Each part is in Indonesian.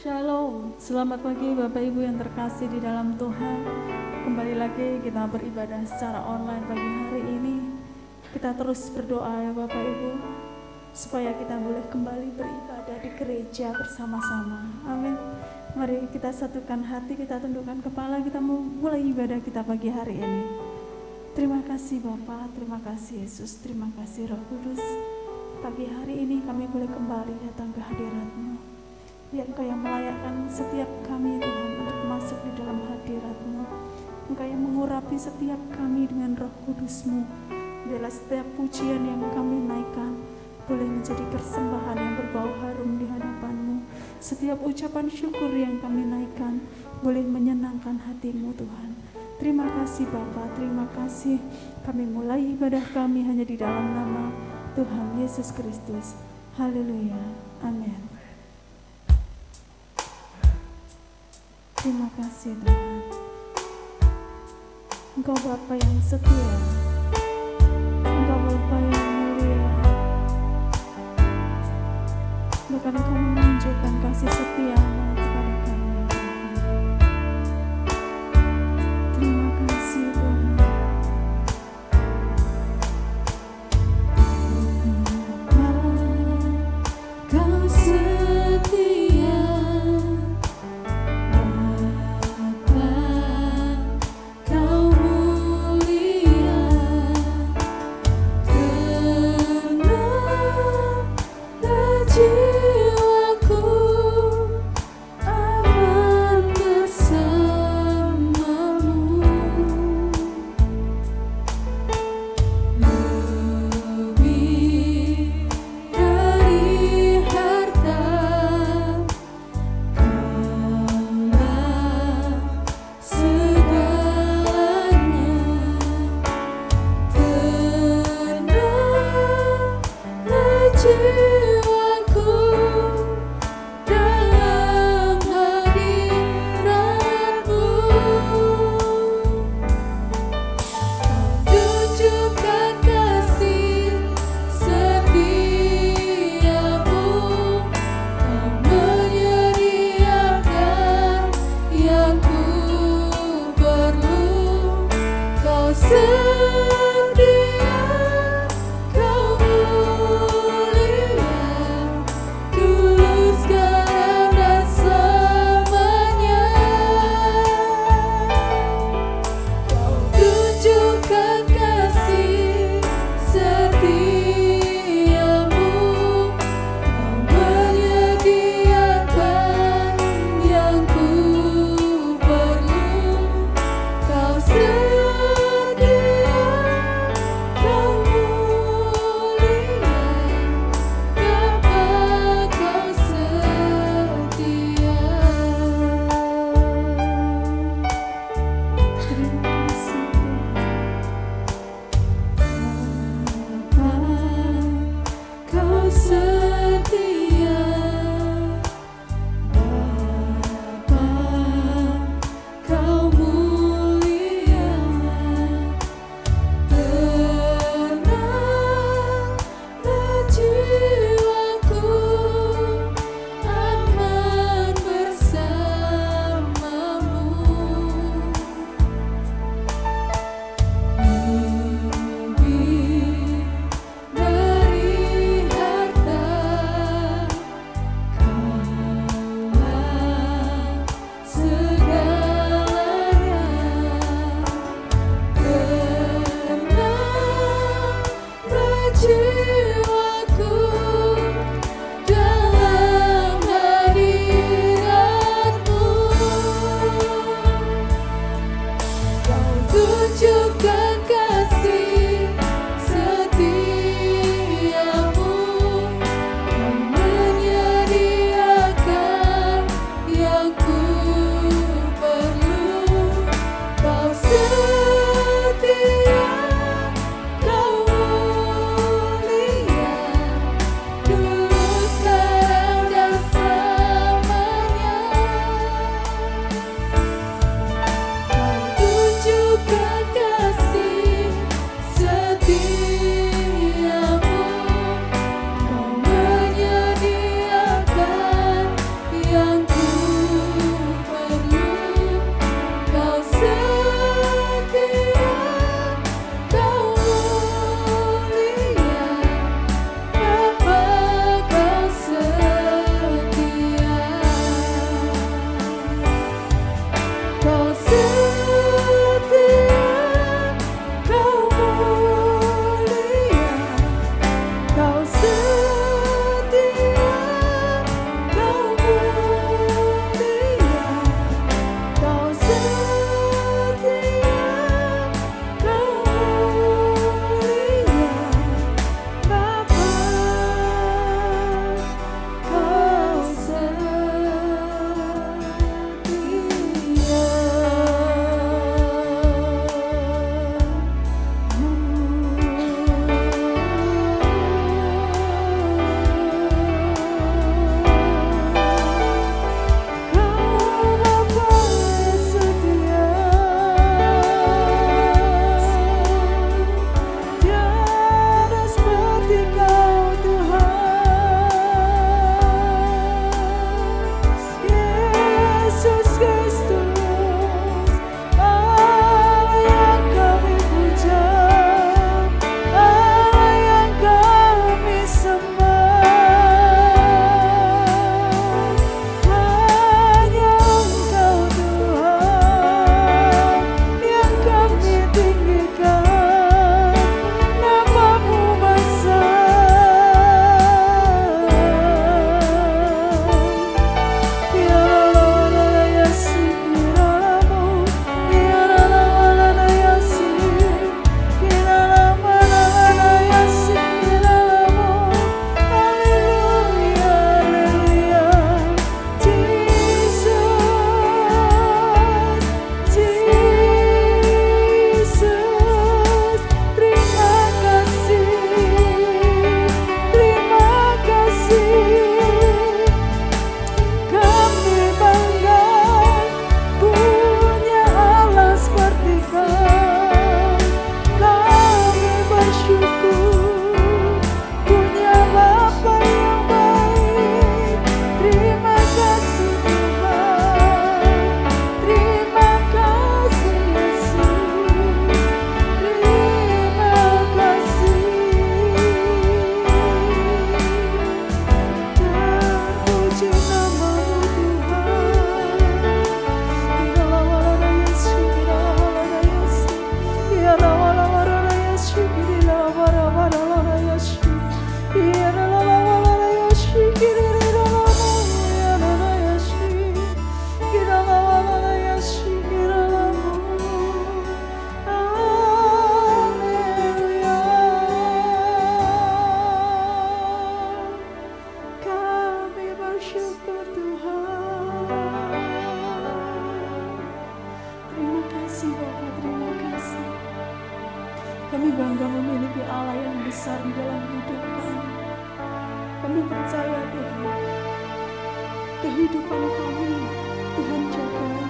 Shalom, selamat pagi Bapak Ibu yang terkasih di dalam Tuhan. Kembali lagi kita beribadah secara online pagi hari ini. Kita terus berdoa ya Bapak Ibu, supaya kita boleh kembali beribadah di gereja bersama-sama. Amin. Mari kita satukan hati, kita tundukkan kepala, kita mulai ibadah kita pagi hari ini. Terima kasih Bapa, terima kasih Yesus, terima kasih Roh Kudus. Pagi hari ini kami boleh kembali datang ke hadirat-Mu. Biar Engkau yang melayakkan setiap kami Tuhan untuk masuk di dalam hadirat-Mu. Engkau yang mengurapi setiap kami dengan Roh Kudus-Mu. Biarlah setiap pujian yang kami naikkan boleh menjadi persembahan yang berbau harum di hadapan-Mu. Setiap ucapan syukur yang kami naikkan boleh menyenangkan hati-Mu Tuhan. Terima kasih Bapa, terima kasih. Kami mulai ibadah kami hanya di dalam nama Tuhan Yesus Kristus. Haleluya. Amin. Terima kasih Tuhan. Engkau Bapa yang setia, Engkau Bapa yang mulia. Bahkan Engkau menunjukkan kasih setia-Mu kepada kami Tuhan. Terima kasih Tuhan. Bapa, Kau setia. Kami bangga memiliki Allah yang besar di dalam hidup kami. Kami percaya Tuhan, kehidupan kami Tuhan jagai,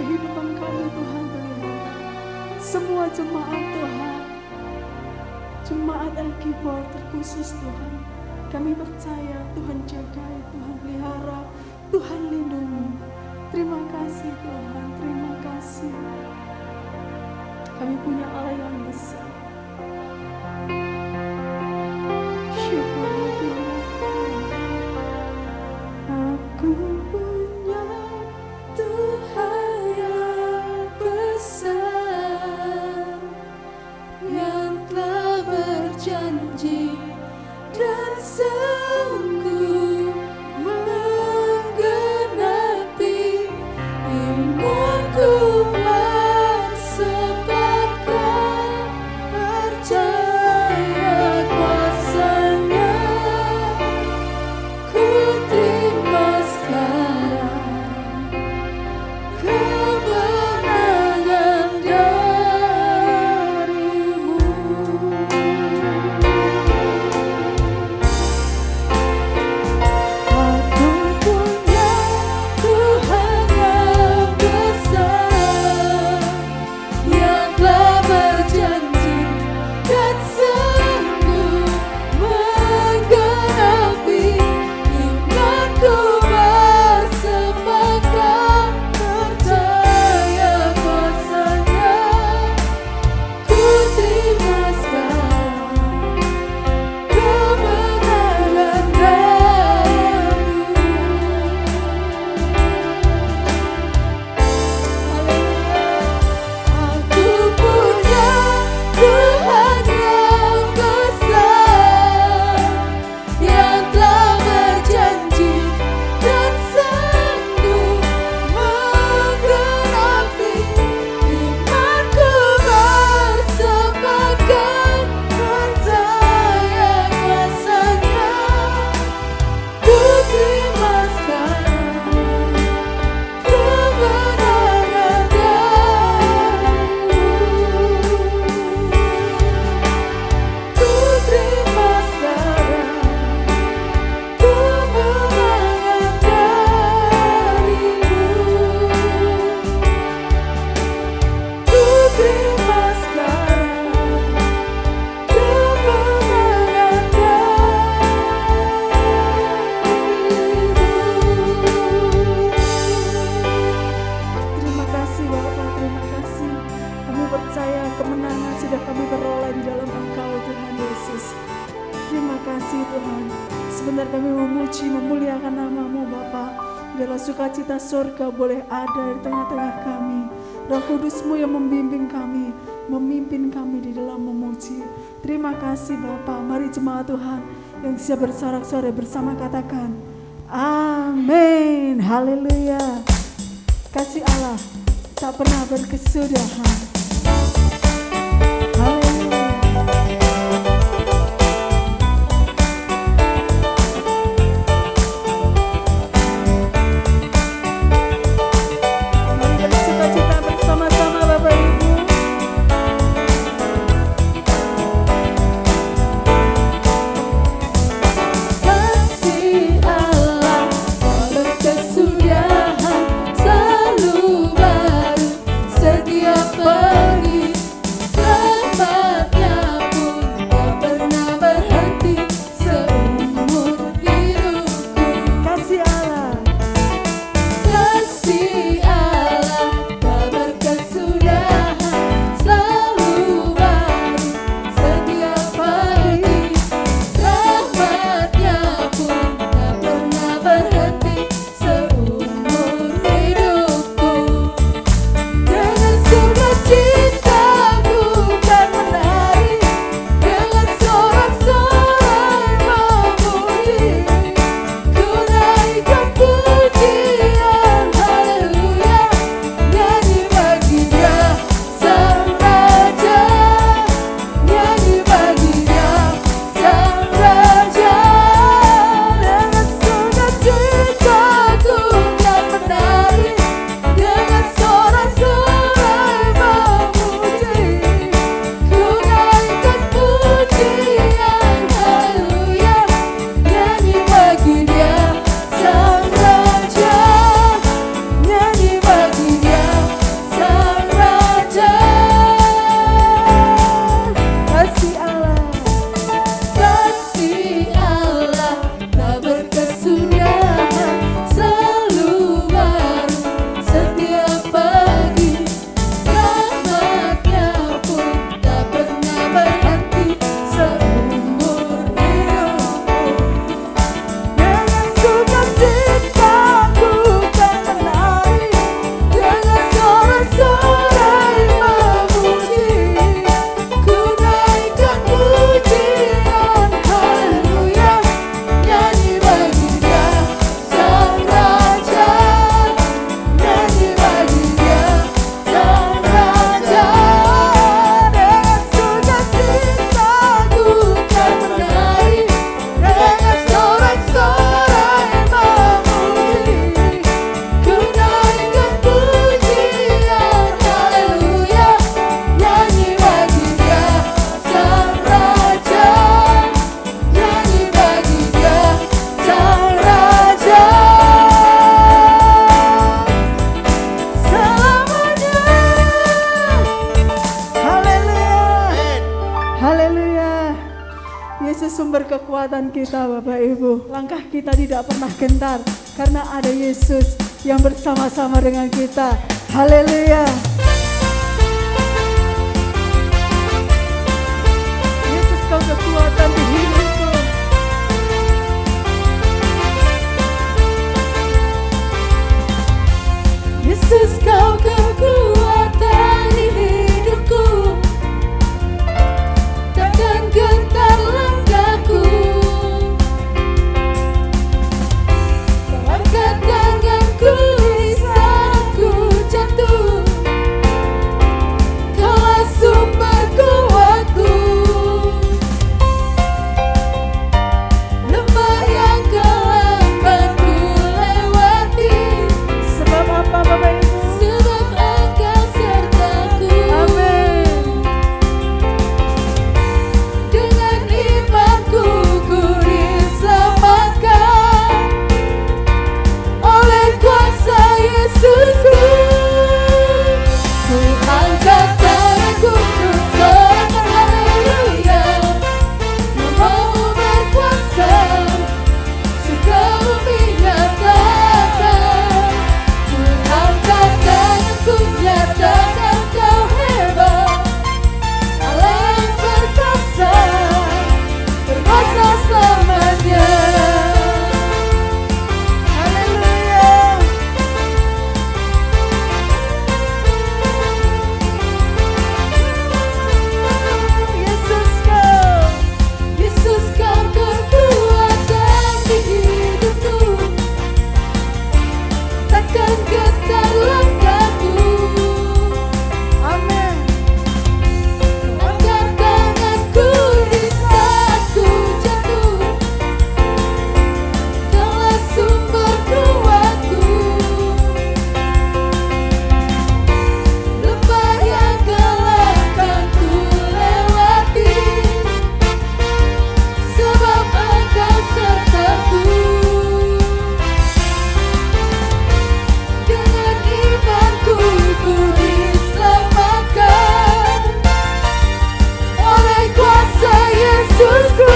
kehidupan kami Tuhan pelihara. Semua jemaat Tuhan, jemaat Alkibar terkhusus Tuhan, kami percaya Tuhan jagai, Tuhan pelihara, Tuhan lindungi. Terima kasih Tuhan, terima kasih. Kami punya Allah yang besar. Syukur Tuhan. Aku punya Tuhan yang besar, yang telah berjanji dan sanggup menggenapi imanku. Sukacita surga boleh ada di tengah-tengah kami. Roh Kudus-Mu yang membimbing kami, memimpin kami di dalam memuji. Terima kasih Bapa. Mari jemaat Tuhan yang siap bersorak-sorai bersama katakan amin. Haleluya. Kasih Allah tak pernah berkesudahan. Setiap kekuatan kita Bapak Ibu. Langkah kita tidak pernah gentar karena ada Yesus yang bersama-sama dengan kita. Haleluya. Yesus, kau kekuatan di hidupku. Yesus, kau kekuatan di hidupku. Takkan gentar langkahku. Kau angkat tanganku di saat ku jatuh. Kaulah sumber kuatku. Lembah yang gelap kan ku lewati. Sebab apa Bapak Ibu? Sebab Engkau sertaku. Amin. Dengan imanku ku diselamatkan oleh kuasa Yesusku. Ku angkat tanganku, ku sorakan haleluya. Namamu berkuasa, surga bumi nyatakan. Ku angkat tanganku, nyatakan kau hebat. Allah yang berkuasa, berkuasa selamanya. Haleluya. Yesus kau kekuatan di hidupku. Takkan gentar langkahku. Amin. Kau angkat tanganku di saat ku jatuh. Kaulah sumber kuatku. Lembah yang gelap kan ku lewati. Sebab Engkau sertaku. Dengan imanku ku diselamatkan oleh kuasa Yesusku.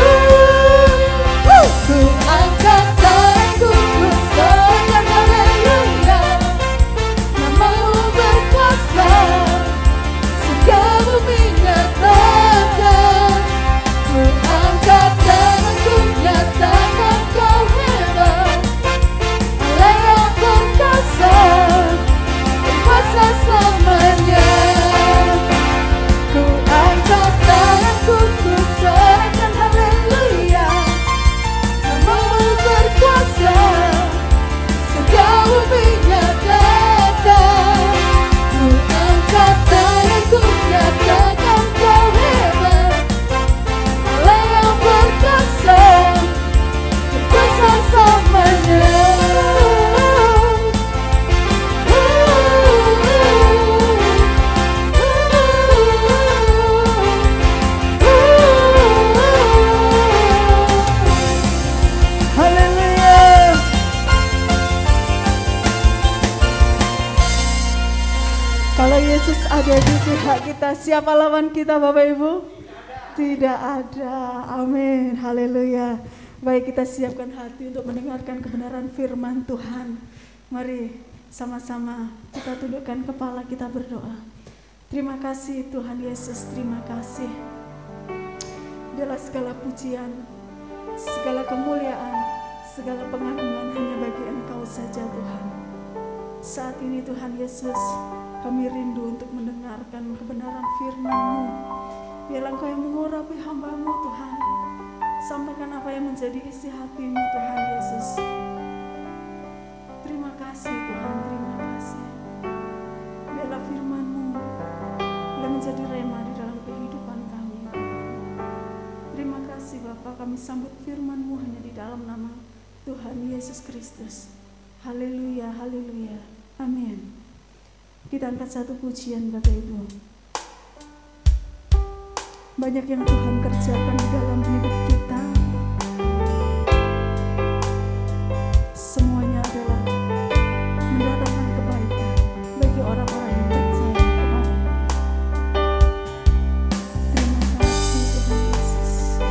Ku angkat tanganku, ku sorakan haleluya. Namamu berkuasa, surga bumi nyatakan. Ku angkat tanganku, nyatakan kau hebat. Allah yang berkuasa, berkuasa selamanya. Ku angkat tanganku, ku sorakan haleluya. Namamu berkuasa, surga bumi nyatakan. Ku angkat tanganku, nyatakan kau hebat. Allah yang berkuasa, berkuasa selamanya. Haleluya. Kalau Yesus ada di pihak kita, siapa lawan kita Bapak Ibu? Tidak ada. Amin. Haleluya. Baik, kita siapkan hati untuk mendengarkan kebenaran firman Tuhan. Mari sama-sama kita tundukkan kepala, kita berdoa. Terima kasih Tuhan Yesus, terima kasih. Biarlah segala pujian, segala kemuliaan, segala pengagungan hanya bagi Engkau saja Tuhan. Saat ini Tuhan Yesus, kami rindu untuk mendengarkan kebenaran firman-Mu. Biarlah Engkau yang mengurapi hamba-Mu Tuhan. Sampaikan apa yang menjadi isi hati-Mu Tuhan Yesus. Terima kasih Tuhan, terima kasih. Biarlah firman-Mu yang menjadi rema di dalam kehidupan kami. Terima kasih Bapa, kami sambut firman-Mu hanya di dalam nama Tuhan Yesus Kristus. Haleluya, haleluya, amin. Kita angkat satu pujian Bapak Ibu. Banyak yang Tuhan kerjakan di dalam hidup kita. Semuanya adalah mendatangkan kebaikan bagi orang-orang yang percaya kepada-Nya. Terima kasih Tuhan Yesus.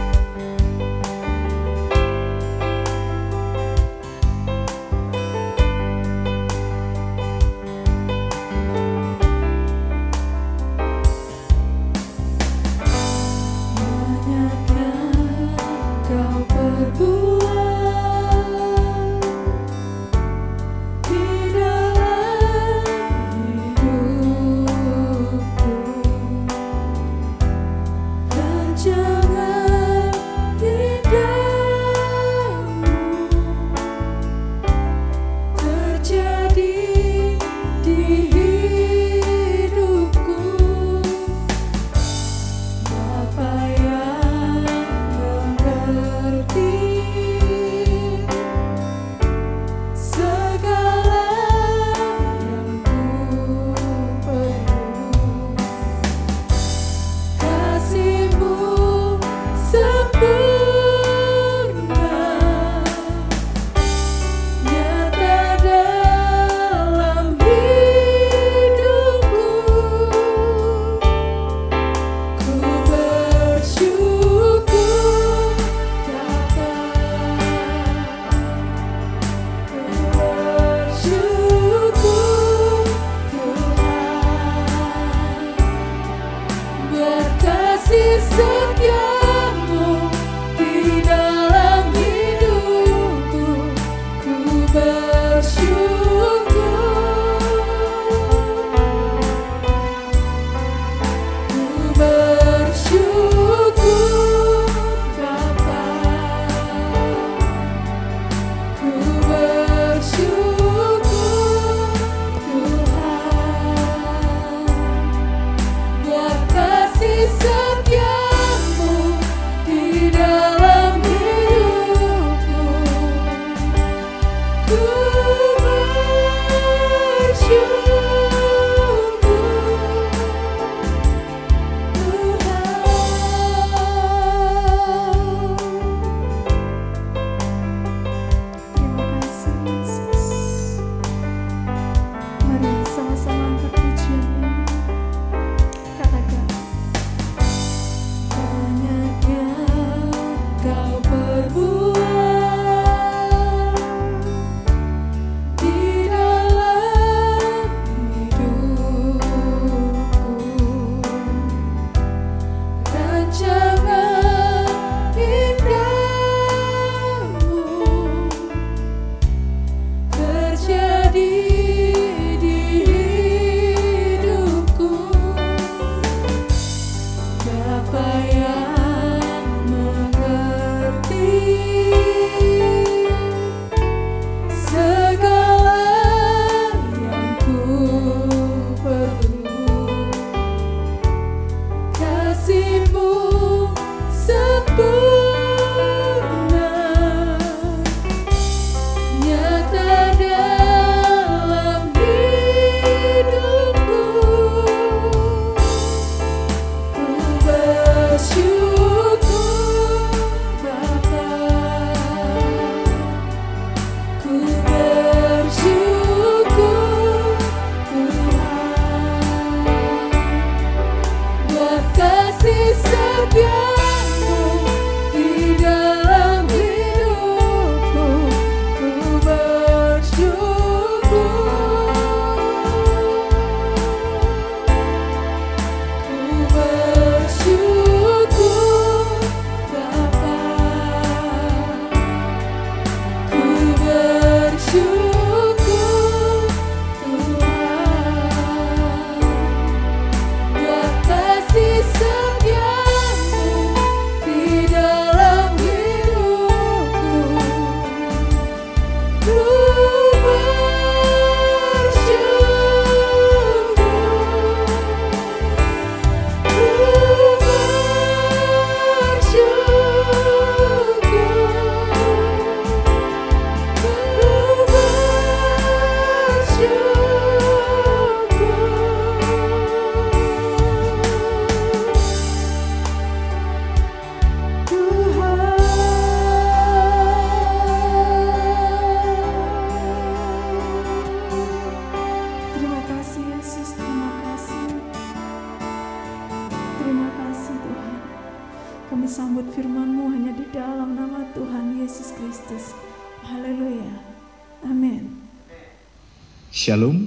Shalom,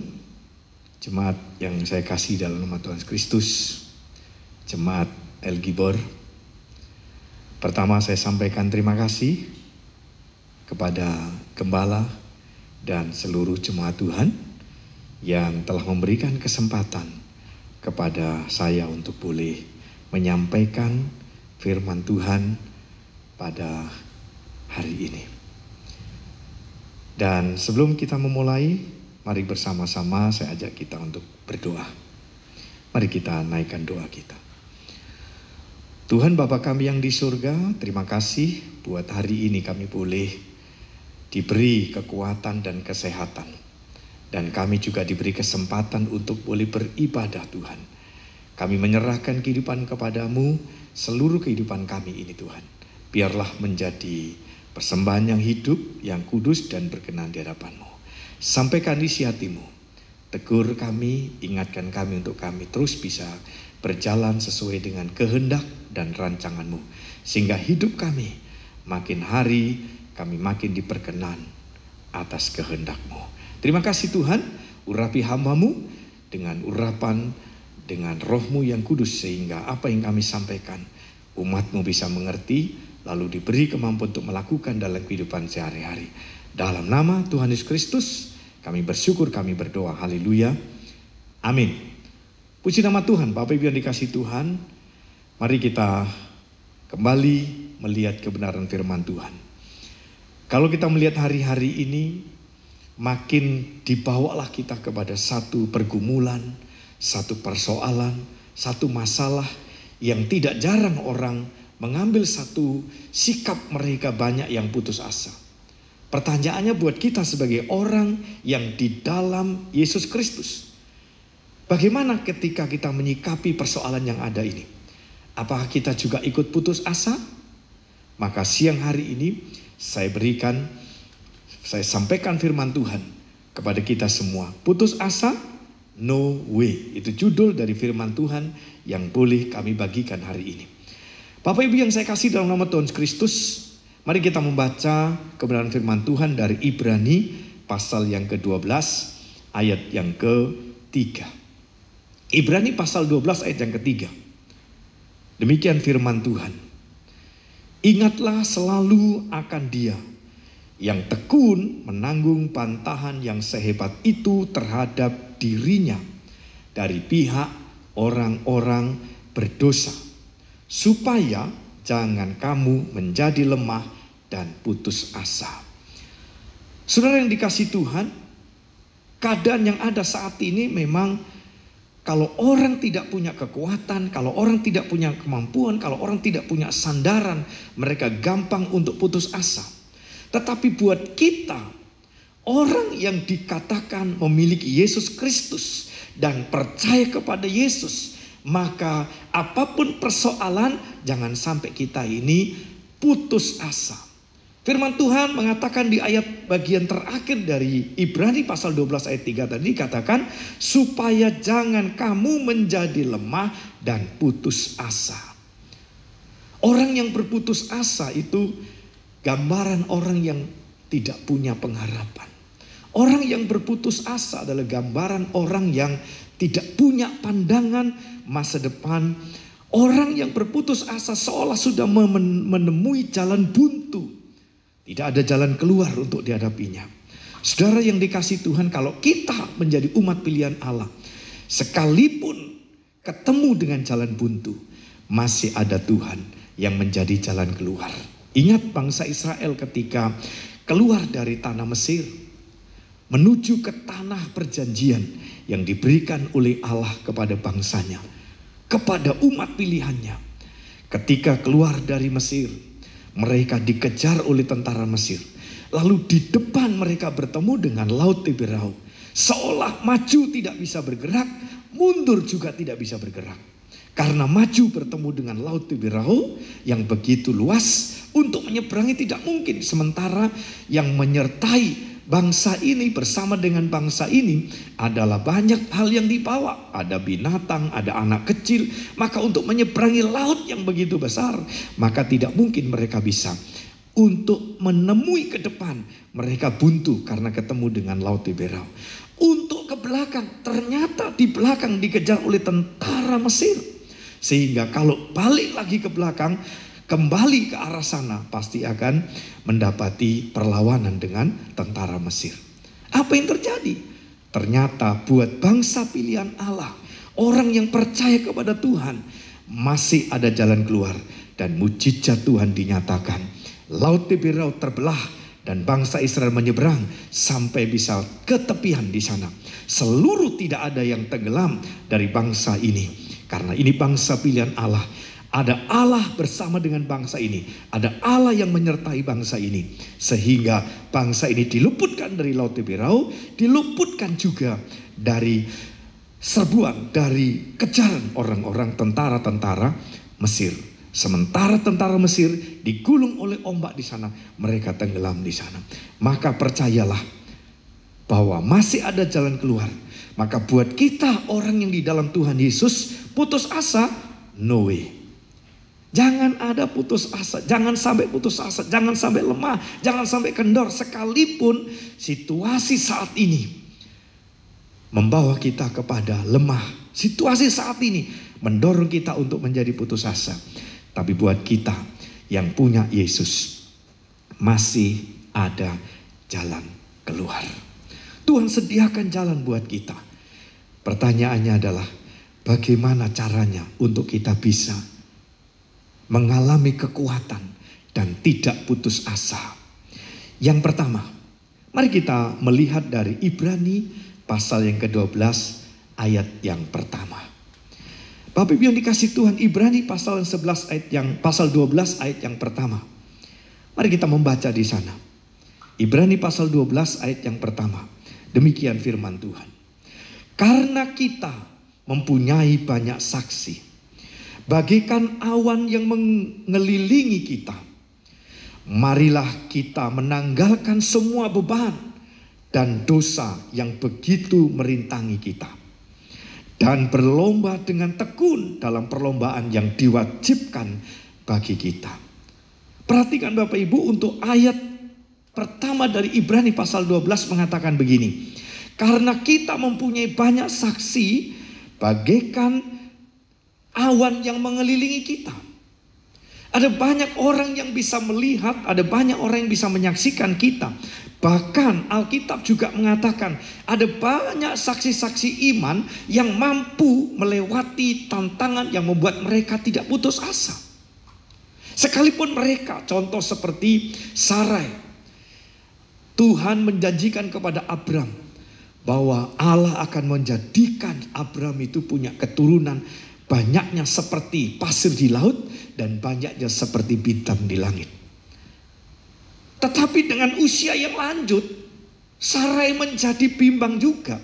jemaat yang saya kasih dalam nama Tuhan Kristus, jemaat El Gibor. Pertama saya sampaikan terima kasih kepada Gembala dan seluruh jemaat Tuhan yang telah memberikan kesempatan kepada saya untuk boleh menyampaikan firman Tuhan pada hari ini. Dan sebelum kita memulai, mari bersama-sama saya ajak kita untuk berdoa. Mari kita naikkan doa kita. Tuhan Bapa kami yang di surga, terima kasih buat hari ini kami boleh diberi kekuatan dan kesehatan. Dan kami juga diberi kesempatan untuk boleh beribadah Tuhan. Kami menyerahkan kehidupan kepadamu, seluruh kehidupan kami ini Tuhan. Biarlah menjadi persembahan yang hidup, yang kudus dan berkenan di hadapan-Mu. Sampaikan isi hatimu, tegur kami, ingatkan kami untuk kami terus bisa berjalan sesuai dengan kehendak dan rancangan-Mu. Sehingga hidup kami makin hari kami makin diperkenan atas kehendak-Mu. Terima kasih Tuhan, urapi hamba-Mu dengan urapan, dengan roh-Mu yang kudus. Sehingga apa yang kami sampaikan umat-Mu bisa mengerti, lalu diberi kemampuan untuk melakukan dalam kehidupan sehari-hari. Dalam nama Tuhan Yesus Kristus kami bersyukur, kami berdoa. Haleluya. Amin. Puji nama Tuhan. Bapak Ibu yang dikasih Tuhan, mari kita kembali melihat kebenaran firman Tuhan. Kalau kita melihat hari-hari ini, makin dibawalah kita kepada satu pergumulan, satu persoalan, satu masalah yang tidak jarang orang mengambil satu sikap mereka banyak yang putus asa. Pertanyaannya buat kita sebagai orang yang di dalam Yesus Kristus, bagaimana ketika kita menyikapi persoalan yang ada ini? Apakah kita juga ikut putus asa? Maka siang hari ini saya sampaikan firman Tuhan kepada kita semua. Putus asa? No way. Itu judul dari firman Tuhan yang boleh kami bagikan hari ini. Bapak Ibu yang saya kasih dalam nama Tuhan Kristus, mari kita membaca kebenaran firman Tuhan dari Ibrani pasal yang ke-12 ayat yang ke-3. Ibrani pasal 12 ayat yang ke-3. Demikian firman Tuhan. Ingatlah selalu akan Dia yang tekun menanggung bantahan yang sehebat itu terhadap dirinya dari pihak orang-orang berdosa, supaya jangan kamu menjadi lemah dan putus asa. Saudara yang dikasih Tuhan, keadaan yang ada saat ini memang kalau orang tidak punya kekuatan, kalau orang tidak punya kemampuan, kalau orang tidak punya sandaran, mereka gampang untuk putus asa. Tetapi buat kita, orang yang dikatakan memiliki Yesus Kristus dan percaya kepada Yesus, maka apapun persoalan, jangan sampai kita ini putus asa. Firman Tuhan mengatakan di ayat bagian terakhir dari Ibrani pasal 12 ayat 3 tadi, katakan supaya jangan kamu menjadi lemah dan putus asa. Orang yang berputus asa itu gambaran orang yang tidak punya pengharapan. Orang yang berputus asa adalah gambaran orang yang tidak punya pandangan masa depan. Orang yang berputus asa seolah sudah menemui jalan buntu. Tidak ada jalan keluar untuk dihadapinya. Saudara yang dikasih Tuhan, kalau kita menjadi umat pilihan Allah, sekalipun ketemu dengan jalan buntu, masih ada Tuhan yang menjadi jalan keluar. Ingat bangsa Israel ketika keluar dari tanah Mesir, menuju ke tanah perjanjian yang diberikan oleh Allah kepada bangsanya, kepada umat pilihannya. Ketika keluar dari Mesir, mereka dikejar oleh tentara Mesir. Lalu di depan mereka bertemu dengan Laut Tiberau. Seolah maju tidak bisa bergerak, mundur juga tidak bisa bergerak. Karena maju bertemu dengan Laut Tiberau yang begitu luas, untuk menyeberangi tidak mungkin. Sementara yang menyertai bangsa ini bersama dengan bangsa ini adalah banyak hal yang dibawa. Ada binatang, ada anak kecil. Maka untuk menyeberangi laut yang begitu besar, maka tidak mungkin mereka bisa Untuk menemui ke depan, mereka buntu karena ketemu dengan Laut Tiberau. Untuk ke belakang, ternyata di belakang dikejar oleh tentara Mesir. Sehingga kalau balik lagi ke belakang, kembali ke arah sana, pasti akan mendapati perlawanan dengan tentara Mesir. Apa yang terjadi? Ternyata buat bangsa pilihan Allah, orang yang percaya kepada Tuhan, masih ada jalan keluar. Dan mujizat Tuhan dinyatakan. Laut Tiberau terbelah dan bangsa Israel menyeberang sampai bisa ke tepian di sana. Seluruh tidak ada yang tenggelam dari bangsa ini. Karena ini bangsa pilihan Allah. Ada Allah bersama dengan bangsa ini. Ada Allah yang menyertai bangsa ini. Sehingga bangsa ini diluputkan dari Laut Tiberau. Diluputkan juga dari serbuan, dari kejaran orang-orang tentara-tentara Mesir. Sementara tentara Mesir digulung oleh ombak di sana, mereka tenggelam di sana. Maka percayalah bahwa masih ada jalan keluar. Maka buat kita orang yang di dalam Tuhan Yesus, putus asa, no way. Jangan ada putus asa, jangan sampai putus asa, jangan sampai lemah, jangan sampai kendor. Sekalipun situasi saat ini membawa kita kepada lemah, situasi saat ini mendorong kita untuk menjadi putus asa. Tapi buat kita yang punya Yesus, masih ada jalan keluar. Tuhan sediakan jalan buat kita. Pertanyaannya adalah, bagaimana caranya untuk kita bisa mengalami kekuatan dan tidak putus asa? Yang pertama, mari kita melihat dari Ibrani pasal yang ke-12 ayat yang pertama. Bapak Ibu yang dikasih Tuhan, Ibrani pasal 11 ayat pasal 12 ayat yang pertama. Mari kita membaca di sana. Ibrani pasal 12 ayat yang pertama. Demikian firman Tuhan. Karena kita mempunyai banyak saksi, bagaikan awan yang mengelilingi kita, marilah kita menanggalkan semua beban dan dosa yang begitu merintangi kita. Dan berlomba dengan tekun dalam perlombaan yang diwajibkan bagi kita. Perhatikan Bapak Ibu, untuk ayat pertama dari Ibrani pasal 12 mengatakan begini. Karena kita mempunyai banyak saksi, bagaikan awan yang mengelilingi kita. Ada banyak orang yang bisa melihat, ada banyak orang yang bisa menyaksikan kita. Bahkan Alkitab juga mengatakan ada banyak saksi-saksi iman yang mampu melewati tantangan yang membuat mereka tidak putus asa. Sekalipun mereka, contoh seperti Sarai, Tuhan menjanjikan kepada Abram bahwa Allah akan menjadikan Abram itu punya keturunan banyaknya seperti pasir di laut dan banyaknya seperti bintang di langit. Tetapi dengan usia yang lanjut, Sarai menjadi bimbang juga.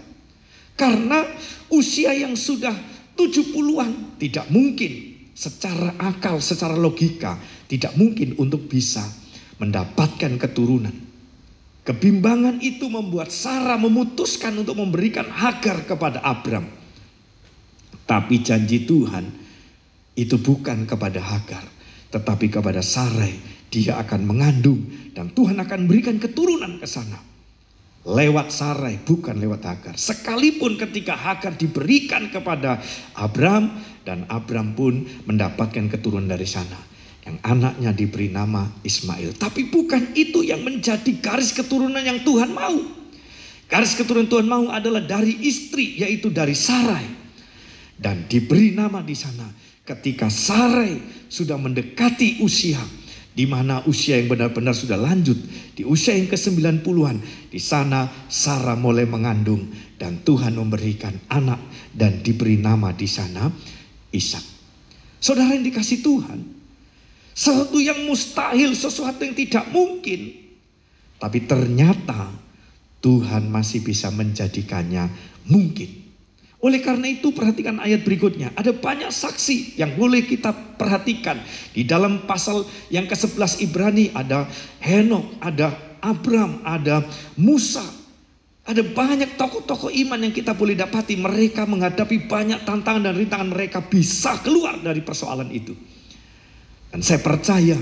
Karena usia yang sudah 70-an tidak mungkin secara akal, secara logika, tidak mungkin untuk bisa mendapatkan keturunan. Kebimbangan itu membuat Sarah memutuskan untuk memberikan Hagar kepada Abram. Tapi janji Tuhan itu bukan kepada Hagar, tetapi kepada Sarai. Dia akan mengandung dan Tuhan akan berikan keturunan ke sana. Lewat Sarai, bukan lewat Hagar. Sekalipun ketika Hagar diberikan kepada Abram, dan Abram pun mendapatkan keturunan dari sana. Yang anaknya diberi nama Ismail. Tapi bukan itu yang menjadi garis keturunan yang Tuhan mau. Garis keturunan Tuhan mau adalah dari istri, yaitu dari Sarai. Dan diberi nama di sana ketika Sarai sudah mendekati usia, di mana usia yang benar-benar sudah lanjut, di usia yang ke-90-an, di sana Sarah mulai mengandung dan Tuhan memberikan anak dan diberi nama di sana Ishak. Saudara yang dikasih Tuhan, sesuatu yang mustahil, sesuatu yang tidak mungkin, tapi ternyata Tuhan masih bisa menjadikannya mungkin. Oleh karena itu perhatikan ayat berikutnya. Ada banyak saksi yang boleh kita perhatikan. Di dalam pasal yang ke-11 Ibrani ada Henok, ada Abram, ada Musa. Ada banyak tokoh-tokoh iman yang kita boleh dapati. Mereka menghadapi banyak tantangan dan rintangan, mereka bisa keluar dari persoalan itu. Dan saya percaya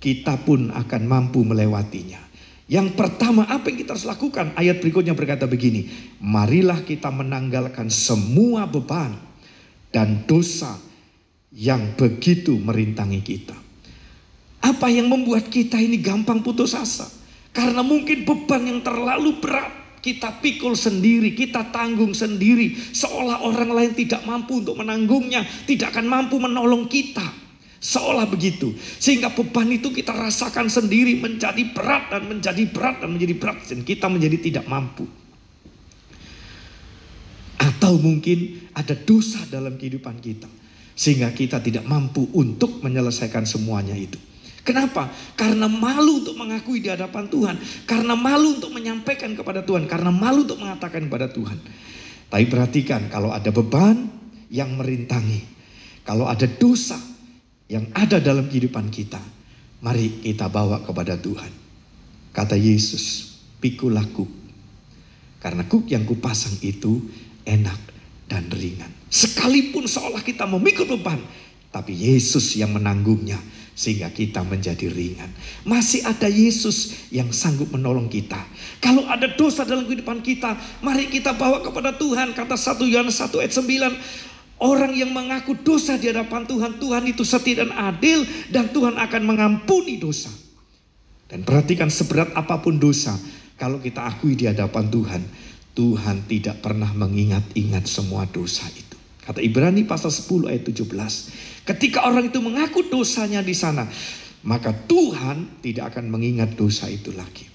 kita pun akan mampu melewatinya. Yang pertama, apa yang kita harus lakukan? Ayat berikutnya berkata begini, marilah kita menanggalkan semua beban dan dosa yang begitu merintangi kita. Apa yang membuat kita ini gampang putus asa? Karena mungkin beban yang terlalu berat kita pikul sendiri, kita tanggung sendiri, seolah orang lain tidak mampu untuk menanggungnya, tidak akan mampu menolong kita. Seolah begitu, sehingga beban itu kita rasakan sendiri menjadi berat dan menjadi berat dan menjadi berat, dan kita menjadi tidak mampu. Atau mungkin ada dosa dalam kehidupan kita, sehingga kita tidak mampu untuk menyelesaikan semuanya itu. Kenapa? Karena malu untuk mengakui di hadapan Tuhan, karena malu untuk menyampaikan kepada Tuhan, karena malu untuk mengatakan kepada Tuhan. Tapi perhatikan, kalau ada beban yang merintangi, kalau ada dosa yang ada dalam kehidupan kita, mari kita bawa kepada Tuhan. Kata Yesus, pikulah kuk, karena kuk yang kupasang itu enak dan ringan. Sekalipun seolah kita memikul beban, tapi Yesus yang menanggungnya, sehingga kita menjadi ringan. Masih ada Yesus yang sanggup menolong kita. Kalau ada dosa dalam kehidupan kita, mari kita bawa kepada Tuhan. Kata 1 Yohanes 1 ayat 9, orang yang mengaku dosa di hadapan Tuhan, Tuhan itu setia dan adil, dan Tuhan akan mengampuni dosa. Dan perhatikan, seberat apapun dosa, kalau kita akui di hadapan Tuhan, Tuhan tidak pernah mengingat-ingat semua dosa itu. Kata Ibrani pasal 10 ayat 17, ketika orang itu mengaku dosanya di sana, maka Tuhan tidak akan mengingat dosa itu lagi.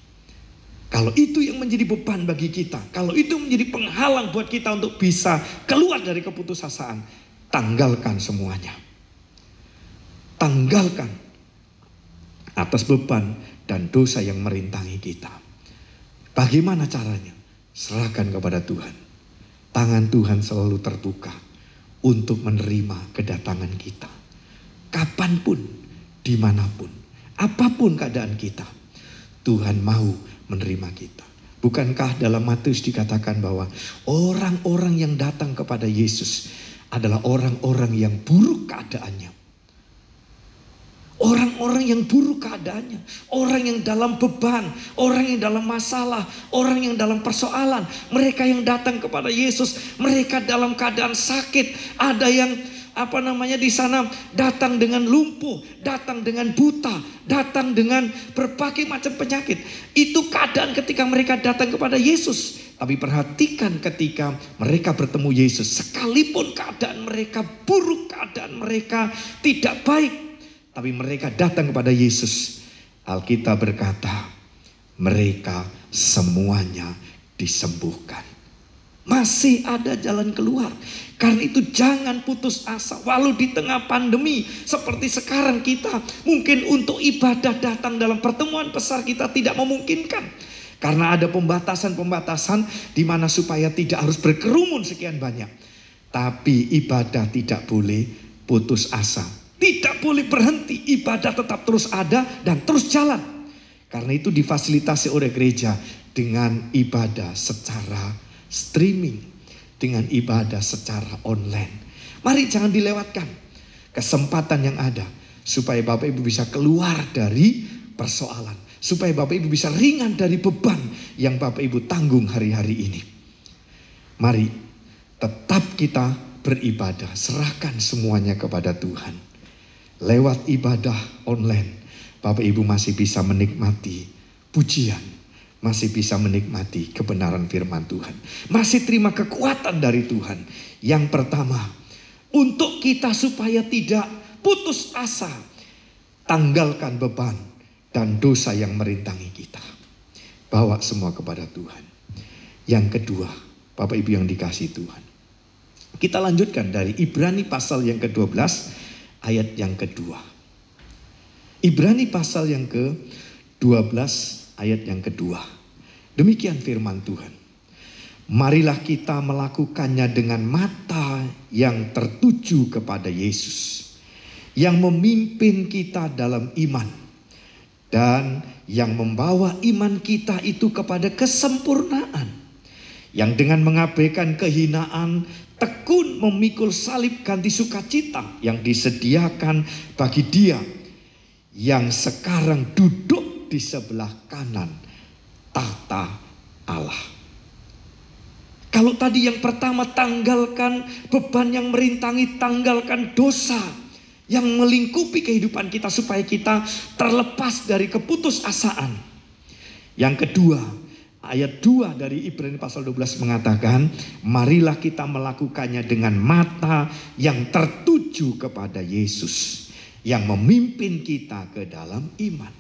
Kalau itu yang menjadi beban bagi kita, kalau itu menjadi penghalang buat kita untuk bisa keluar dari keputusasaan, tanggalkan semuanya. Tanggalkan atas beban dan dosa yang merintangi kita. Bagaimana caranya? Serahkan kepada Tuhan. Tangan Tuhan selalu terbuka untuk menerima kedatangan kita. Kapanpun, dimanapun, apapun keadaan kita, Tuhan mau menerima kita. Bukankah dalam Matius dikatakan bahwa orang-orang yang datang kepada Yesus adalah orang-orang yang buruk keadaannya. Orang-orang yang buruk keadaannya, orang yang dalam beban, orang yang dalam masalah, orang yang dalam persoalan. Mereka yang datang kepada Yesus, mereka dalam keadaan sakit. Ada yang di sana datang dengan lumpuh, datang dengan buta, datang dengan berbagai macam penyakit. Itu keadaan ketika mereka datang kepada Yesus. Tapi perhatikan ketika mereka bertemu Yesus, sekalipun keadaan mereka buruk, keadaan mereka tidak baik, tapi mereka datang kepada Yesus. Alkitab berkata, mereka semuanya disembuhkan. Masih ada jalan keluar. Karena itu jangan putus asa. Walau di tengah pandemi seperti sekarang, kita mungkin untuk ibadah datang dalam pertemuan besar kita tidak memungkinkan. Karena ada pembatasan-pembatasan di mana supaya tidak harus berkerumun sekian banyak. Tapi ibadah tidak boleh putus asa. Tidak boleh berhenti. Ibadah tetap terus ada dan terus jalan. Karena itu difasilitasi oleh gereja dengan ibadah secara streaming, dengan ibadah secara online. Mari jangan dilewatkan kesempatan yang ada, supaya Bapak Ibu bisa keluar dari persoalan, supaya Bapak Ibu bisa ringan dari beban yang Bapak Ibu tanggung hari-hari ini. Mari tetap kita beribadah, serahkan semuanya kepada Tuhan. Lewat ibadah online, Bapak Ibu masih bisa menikmati pujian, masih bisa menikmati kebenaran firman Tuhan, masih terima kekuatan dari Tuhan. Yang pertama, untuk kita supaya tidak putus asa, tanggalkan beban dan dosa yang merintangi kita. Bawa semua kepada Tuhan. Yang kedua, Bapak Ibu yang dikasihi Tuhan, kita lanjutkan dari Ibrani pasal yang ke-12 ayat yang kedua. Ibrani pasal yang ke-12 ayat yang kedua. Demikian firman Tuhan. Marilah kita melakukannya dengan mata yang tertuju kepada Yesus, yang memimpin kita dalam iman, dan yang membawa iman kita itu kepada kesempurnaan, yang dengan mengabaikan kehinaan tekun memikul salib ganti sukacita yang disediakan bagi Dia, yang sekarang duduk di sebelah kanan tahta Allah. Kalau tadi yang pertama, tanggalkan beban yang merintangi, tanggalkan dosa yang melingkupi kehidupan kita supaya kita terlepas dari keputusasaan. Yang kedua, ayat 2 dari Ibrani pasal 12 mengatakan, marilah kita melakukannya dengan mata yang tertuju kepada Yesus yang memimpin kita ke dalam iman.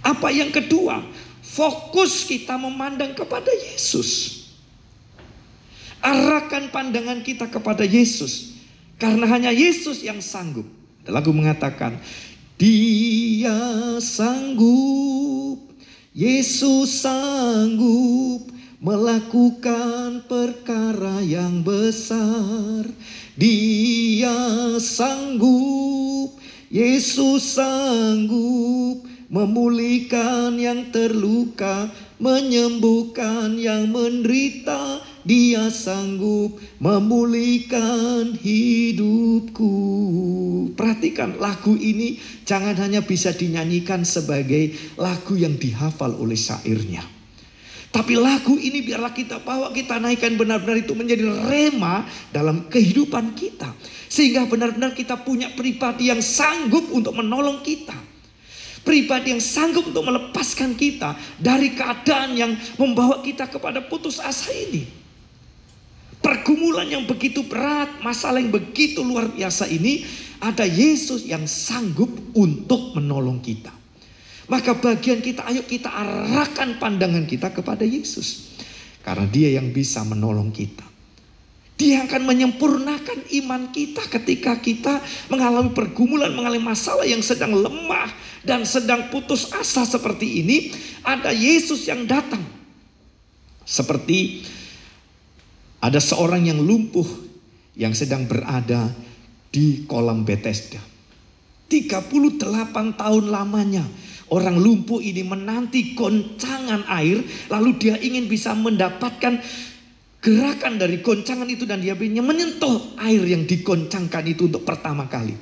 Apa yang kedua? Fokus kita memandang kepada Yesus. Arahkan pandangan kita kepada Yesus. Karena hanya Yesus yang sanggup. Lagu mengatakan, Dia sanggup, Yesus sanggup melakukan perkara yang besar. Dia sanggup, Yesus sanggup memulihkan yang terluka, menyembuhkan yang menderita. Dia sanggup memulihkan hidupku. Perhatikan, lagu ini jangan hanya bisa dinyanyikan sebagai lagu yang dihafal oleh syairnya. Tapi lagu ini biarlah kita bawa, kita naikkan benar-benar itu menjadi rema dalam kehidupan kita. Sehingga benar-benar kita punya pribadi yang sanggup untuk menolong kita. Pribadi yang sanggup untuk melepaskan kita dari keadaan yang membawa kita kepada putus asa ini. Pergumulan yang begitu berat, masalah yang begitu luar biasa ini, ada Yesus yang sanggup untuk menolong kita. Maka bagian kita, ayo kita arahkan pandangan kita kepada Yesus. Karena Dia yang bisa menolong kita. Dia akan menyempurnakan iman kita ketika kita mengalami pergumulan, mengalami masalah yang sedang lemah dan sedang putus asa seperti ini. Ada Yesus yang datang. Seperti ada seorang yang lumpuh yang sedang berada di kolam Bethesda. 38 tahun lamanya orang lumpuh ini menanti goncangan air, lalu dia ingin bisa mendapatkan gerakan dari goncangan itu dan dia ingin menyentuh air yang digoncangkan itu untuk pertama kali.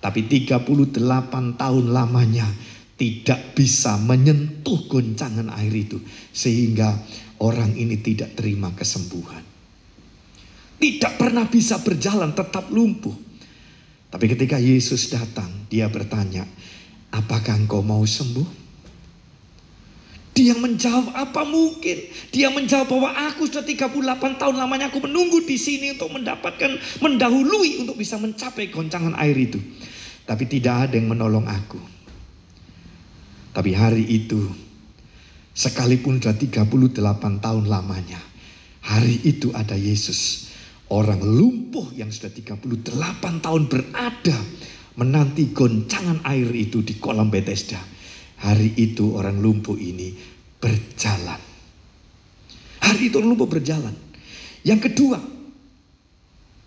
Tapi 38 tahun lamanya tidak bisa menyentuh goncangan air itu, sehingga orang ini tidak terima kesembuhan. Tidak pernah bisa berjalan, tetap lumpuh. Tapi ketika Yesus datang, Dia bertanya, apakah engkau mau sembuh? Dia menjawab, apa mungkin? Dia menjawab bahwa aku sudah 38 tahun lamanya aku menunggu di sini untuk mendahului untuk bisa mencapai goncangan air itu. Tapi tidak ada yang menolong aku. Tapi hari itu, sekalipun sudah 38 tahun lamanya, hari itu ada Yesus. Orang lumpuh yang sudah 38 tahun berada menanti goncangan air itu di kolam Bethesda. Hari itu orang lumpuh ini berjalan. Hari itu orang lumpuh berjalan. Yang kedua,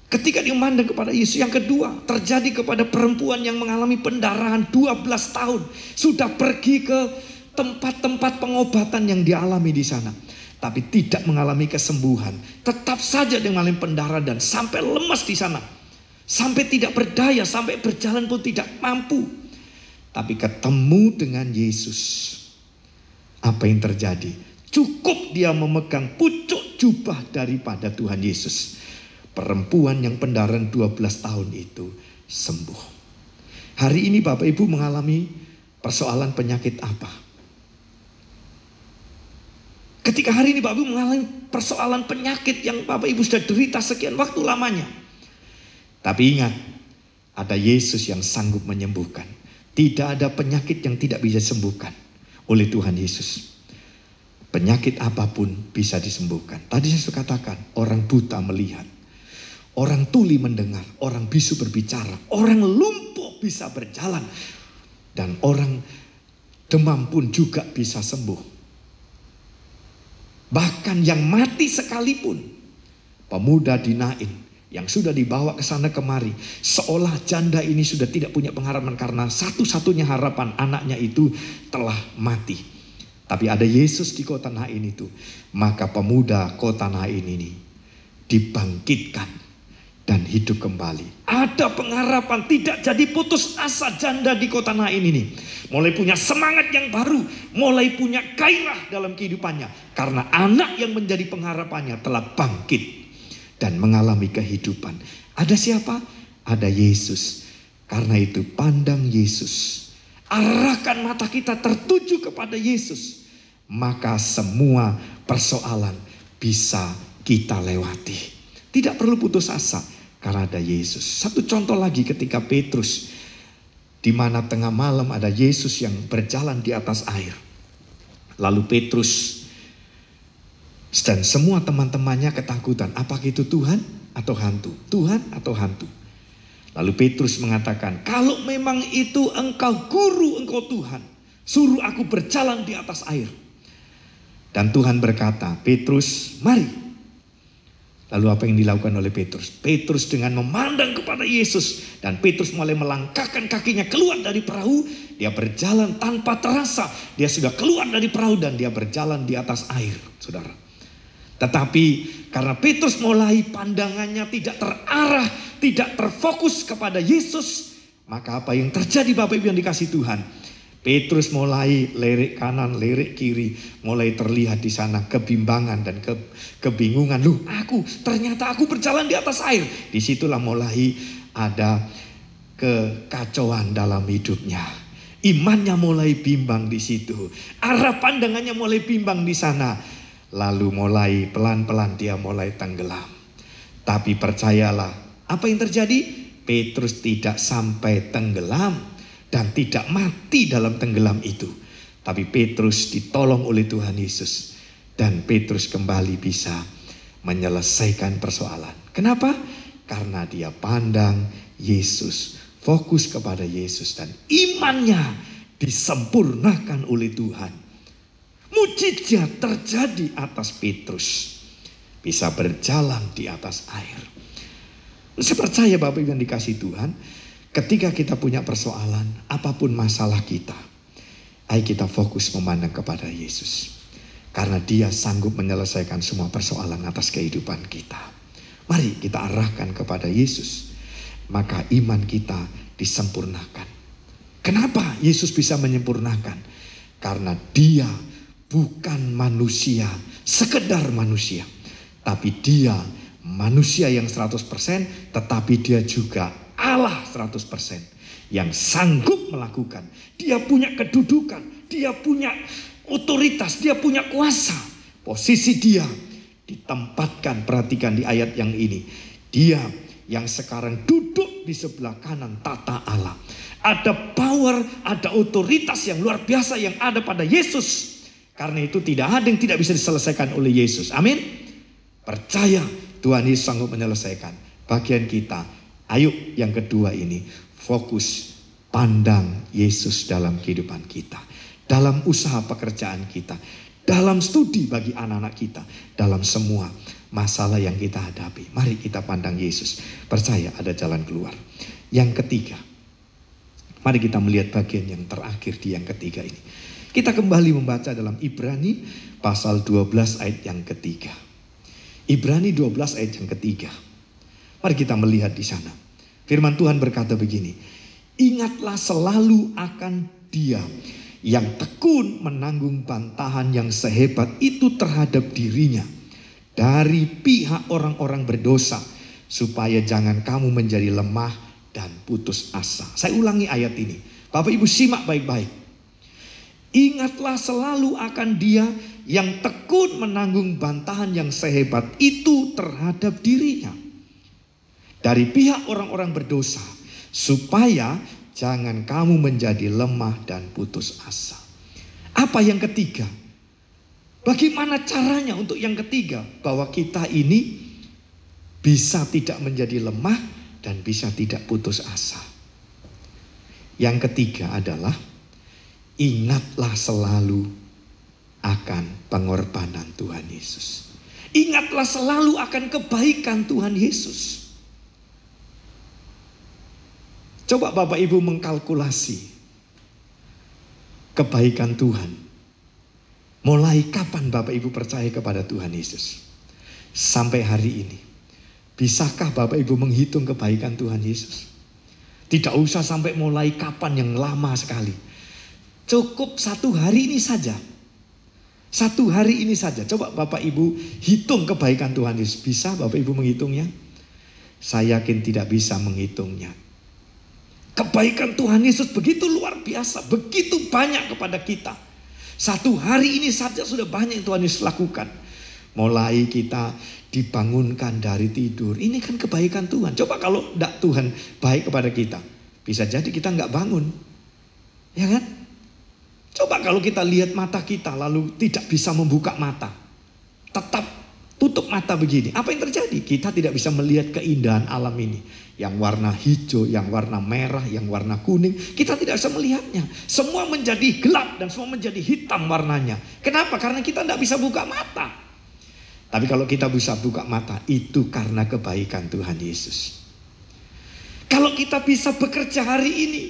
ketika dia memandang kepada Yesus, yang kedua terjadi kepada perempuan yang mengalami pendarahan 12 tahun. Sudah pergi ke tempat-tempat pengobatan yang dialami di sana, tapi tidak mengalami kesembuhan. Tetap saja dia mengalami pendarahan dan sampai lemas di sana. Sampai tidak berdaya, sampai berjalan pun tidak mampu. Tapi ketemu dengan Yesus. Apa yang terjadi? Cukup dia memegang pucuk jubah daripada Tuhan Yesus. Perempuan yang pendarahan 12 tahun itu sembuh. Hari ini Bapak Ibu mengalami persoalan penyakit apa? Ketika hari ini Bapak Ibu mengalami persoalan penyakit yang Bapak Ibu sudah derita sekian waktu lamanya. Tapi ingat, ada Yesus yang sanggup menyembuhkan. Tidak ada penyakit yang tidak bisa disembuhkan oleh Tuhan Yesus. Penyakit apapun bisa disembuhkan. Tadi saya sudah katakan, orang buta melihat, orang tuli mendengar, orang bisu berbicara, orang lumpuh bisa berjalan, dan orang demam pun juga bisa sembuh. Bahkan yang mati sekalipun, pemuda di Nain yang sudah dibawa ke sana kemari, seolah janda ini sudah tidak punya pengharapan karena satu-satunya harapan anaknya itu telah mati. Tapi ada Yesus di kota Nain itu, maka pemuda kota Nain ini dibangkitkan. dan hidup kembali. Ada pengharapan, tidak jadi putus asa janda di kota Nain ini. Mulai punya semangat yang baru, mulai punya gairah dalam kehidupannya. Karena anak yang menjadi pengharapannya telah bangkit dan mengalami kehidupan. Ada siapa? Ada Yesus. Karena itu pandang Yesus. Arahkan mata kita tertuju kepada Yesus. Maka semua persoalan bisa kita lewati. Tidak perlu putus asa karena ada Yesus. Satu contoh lagi ketika Petrus, di mana tengah malam ada Yesus yang berjalan di atas air. Lalu Petrus dan semua teman-temannya ketakutan. Apakah itu Tuhan atau hantu? Tuhan atau hantu? Lalu Petrus mengatakan, kalau memang itu engkau guru, engkau Tuhan, suruh aku berjalan di atas air. Dan Tuhan berkata, Petrus, mari. Lalu apa yang dilakukan oleh Petrus? Petrus dengan memandang kepada Yesus. Dan Petrus mulai melangkahkan kakinya keluar dari perahu. Dia berjalan tanpa terasa. Dia sudah keluar dari perahu dan dia berjalan di atas air, saudara. Tetapi karena Petrus mulai pandangannya tidak terarah, tidak terfokus kepada Yesus. Maka apa yang terjadi Bapak Ibu yang dikasih Tuhan? Petrus mulai lirik kanan, lirik kiri, mulai terlihat di sana kebimbangan dan kebingungan. Loh, ternyata aku berjalan di atas air. Disitulah mulai ada kekacauan dalam hidupnya. Imannya mulai bimbang di situ. Arah pandangannya mulai bimbang di sana. Lalu mulai pelan-pelan dia mulai tenggelam. Tapi percayalah, apa yang terjadi? Petrus tidak sampai tenggelam. Dan tidak mati dalam tenggelam itu. Tapi Petrus ditolong oleh Tuhan Yesus. Dan Petrus kembali bisa menyelesaikan persoalan. Kenapa? Karena dia pandang Yesus. Fokus kepada Yesus. Dan imannya disempurnakan oleh Tuhan. Mujizat terjadi atas Petrus. Bisa berjalan di atas air. Saya percaya Bapak Ibu yang dikasih Tuhan. Ketika kita punya persoalan, apapun masalah kita, ayo kita fokus memandang kepada Yesus. Karena dia sanggup menyelesaikan semua persoalan atas kehidupan kita. Mari kita arahkan kepada Yesus. Maka iman kita disempurnakan. Kenapa Yesus bisa menyempurnakan? Karena dia bukan manusia, sekedar manusia. Tapi dia manusia yang 100%, tetapi dia juga Allah 100% yang sanggup melakukan. Dia punya kedudukan, dia punya otoritas, dia punya kuasa. Posisi dia ditempatkan, perhatikan di ayat yang ini. Dia yang sekarang duduk di sebelah kanan tata Allah. Ada power, ada otoritas yang luar biasa yang ada pada Yesus. Karena itu tidak ada yang tidak bisa diselesaikan oleh Yesus. Amin. Percaya Tuhan Yesus sanggup menyelesaikan. Bagian kita, ayo yang kedua ini, fokus pandang Yesus dalam kehidupan kita. Dalam usaha pekerjaan kita. Dalam studi bagi anak-anak kita. Dalam semua masalah yang kita hadapi. Mari kita pandang Yesus. Percaya ada jalan keluar. Yang ketiga. Mari kita melihat bagian yang terakhir di yang ketiga ini. Kita kembali membaca dalam Ibrani pasal 12 ayat yang ketiga. Ibrani 12 ayat yang ketiga. Mari kita melihat di sana. Firman Tuhan berkata begini. Ingatlah selalu akan dia yang tekun menanggung bantahan yang sehebat itu terhadap dirinya. Dari pihak orang-orang berdosa. Supaya jangan kamu menjadi lemah dan putus asa. Saya ulangi ayat ini. Bapak Ibu simak baik-baik. Ingatlah selalu akan dia yang tekun menanggung bantahan yang sehebat itu terhadap dirinya. Dari pihak orang-orang berdosa. Supaya jangan kamu menjadi lemah dan putus asa. Apa yang ketiga? Bagaimana caranya untuk yang ketiga? Bahwa kita ini bisa tidak menjadi lemah dan bisa tidak putus asa. Yang ketiga adalah ingatlah selalu akan pengorbanan Tuhan Yesus. Ingatlah selalu akan kebaikan Tuhan Yesus. Coba Bapak Ibu mengkalkulasi kebaikan Tuhan. Mulai kapan Bapak Ibu percaya kepada Tuhan Yesus? Sampai hari ini. Bisakah Bapak Ibu menghitung kebaikan Tuhan Yesus? Tidak usah sampai mulai kapan yang lama sekali. Cukup 1 hari ini saja. 1 hari ini saja. Coba Bapak Ibu hitung kebaikan Tuhan Yesus. Bisa Bapak Ibu menghitungnya? Saya yakin tidak bisa menghitungnya. Kebaikan Tuhan Yesus begitu luar biasa. Begitu banyak kepada kita. 1 hari ini saja sudah banyak yang Tuhan Yesus lakukan. Mulai kita dibangunkan dari tidur. Ini kan kebaikan Tuhan. Coba kalau tidak Tuhan baik kepada kita, bisa jadi kita nggak bangun. Ya kan? Coba kalau kita lihat mata kita lalu tidak bisa membuka mata. Tetap tutup mata begini. Apa yang terjadi? Kita tidak bisa melihat keindahan alam ini. Yang warna hijau, yang warna merah, yang warna kuning. Kita tidak bisa melihatnya. Semua menjadi gelap dan semua menjadi hitam warnanya. Kenapa? Karena kita tidak bisa buka mata. Tapi kalau kita bisa buka mata, itu karena kebaikan Tuhan Yesus. Kalau kita bisa bekerja hari ini,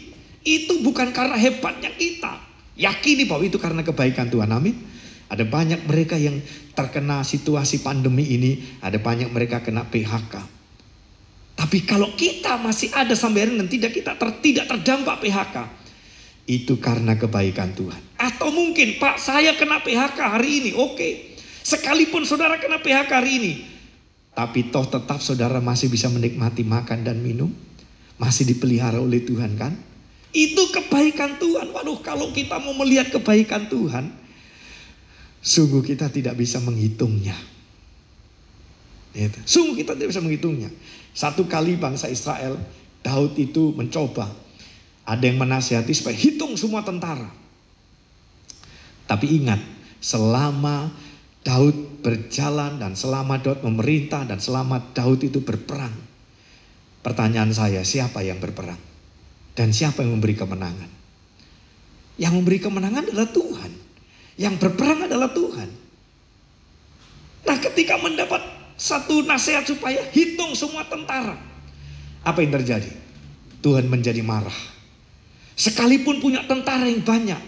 itu bukan karena hebatnya kita. Yakini bahwa itu karena kebaikan Tuhan, amin. Ada banyak mereka yang terkena situasi pandemi ini, ada banyak mereka kena PHK. Tapi kalau kita masih ada sampai hari ini dan tidak terdampak PHK, itu karena kebaikan Tuhan. Atau mungkin, Pak, saya kena PHK hari ini, oke. Sekalipun saudara kena PHK hari ini, tapi toh tetap saudara masih bisa menikmati makan dan minum. Masih dipelihara oleh Tuhan kan? Itu kebaikan Tuhan. Waduh, kalau kita mau melihat kebaikan Tuhan, sungguh kita tidak bisa menghitungnya. Sungguh kita tidak bisa menghitungnya. Satu kali bangsa Israel, Daud itu mencoba. Ada yang menasihati supaya hitung semua tentara. Tapi ingat, selama Daud berjalan dan selama Daud memerintah dan selama Daud itu berperang, pertanyaan saya, siapa yang berperang? Dan siapa yang memberi kemenangan? Yang memberi kemenangan adalah Tuhan. Yang berperang adalah Tuhan. Nah, ketika mendapat satu nasihat supaya hitung semua tentara, apa yang terjadi? Tuhan menjadi marah. Sekalipun punya tentara yang banyak,